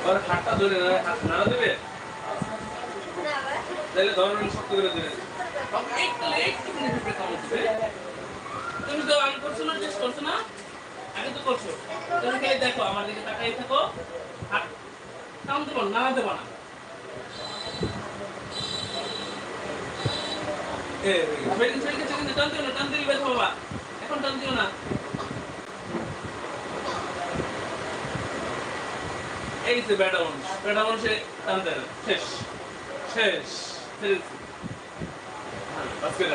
ওর হাতটা ধরে হাত নাড়া দেবে তাহলে ধরনের শক্ত করে ধরে একটু নিচে কামড় দিবে তুমি তো আগে করছো না টেস্ট করছো না আগে তো করছো তুমি খালি দেখো আমার দিকে তাকাই থাকো হাত কাম দেবো না দেবো না টান দিলে বেশ বাবা এখন টান দিও না এই যে ব্যাটা মানুষে টান দেয় শেষ শেষ শেষ আজকে